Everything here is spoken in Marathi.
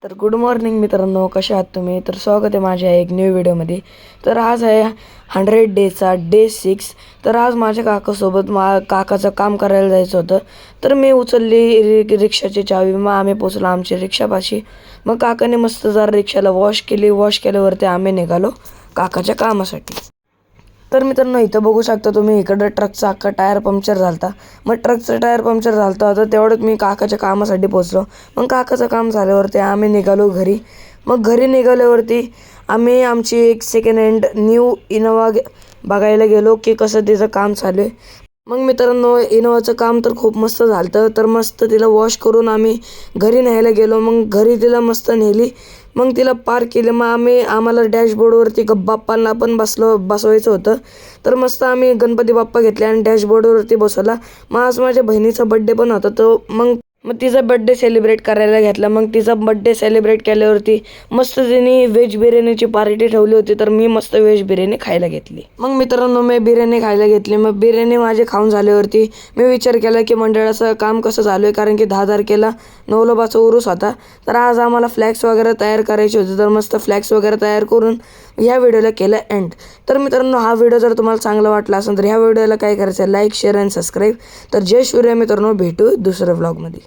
तर गुड मॉर्निंग मित्रांनो, कसे आहात तुम्ही? तर स्वागत आहे माझ्या एक न्यू व्हिडिओमध्ये. तर आज आहे 100 डेचा डे 6. तर आज माझ्या काकासोबत काकाचं काम करायला जायचं होतं. तर मी उचलली रिक्षाची चावी. मग आम्ही पोचलो आमच्या रिक्षापाशी. मग काकाने मस्त जरा रिक्षाला वॉश केली. वॉश केल्यावरती आम्ही निघालो काकाच्या कामासाठी. तर मित्रांनो, इथं बघू शकता तुम्ही, इकडं ट्रकचा अख्खा टायर पंक्चर झालता. मग ट्रकचा टायर पंक्चर झालता तर तेवढ्यात मी काकाच्या कामासाठी पोचलो. मग काकाचं काम झाल्यावरती आम्ही निघालो घरी. मग घरी निघाल्यावरती आम्ही आमची एक सेकंड हँड न्यू इनोवा बघायला गेलो की कसं तिचं काम चालू आहे. मग मित्रांनो, इनोवाचं काम तर खूप मस्त झालं. तर मस्त तिला वॉश करून आम्ही घरी न्यायला गेलो. मग घरी तिला मस्त नेली. मग तिला पार्क केलं. मग आम्हाला डॅशबोर्डवरती बाप्पांना पण बसवायचं होतं. तर मस्त आम्ही गणपती बाप्पा घेतले आणि डॅशबोर्डवरती बसवला. मग आज माझ्या बहिणीचा बड्डे पण होता. मग तिचा बड्डे सेलिब्रेट करायला घेतला. मग तिचा बड्डे सेलिब्रेट केल्यावरती मस्त तिने व्हेज बिर्याणीची पार्टी ठेवली होती. तर मी मस्त व्हेज बिर्याणी खायला घेतली. मग मित्रांनो, मी बिर्याणी खायला घेतली. मग बिर्याणी माझी खाऊन झाल्यावरती मी विचार केला की मंडळाचं काम कसं चालू आहे, कारण की 10 तारखेला नवलोबाचा उरूस होता. तर आज आम्हाला फ्लॅक्स वगैरे तयार करायचे होते. तर मस्त फ्लॅक्स वगैरे तयार करून ह्या व्हिडिओला केलं एंड. तर मित्रांनो, हा व्हिडिओ जर तुम्हाला चांगला वाटला असेल तर ह्या व्हिडिओला काय करायचं, लाईक, शेअर आणि सबस्क्राईब. तर जय शिवराय मित्रांनो, भेटू दुसऱ्या व्लॉगमध्ये.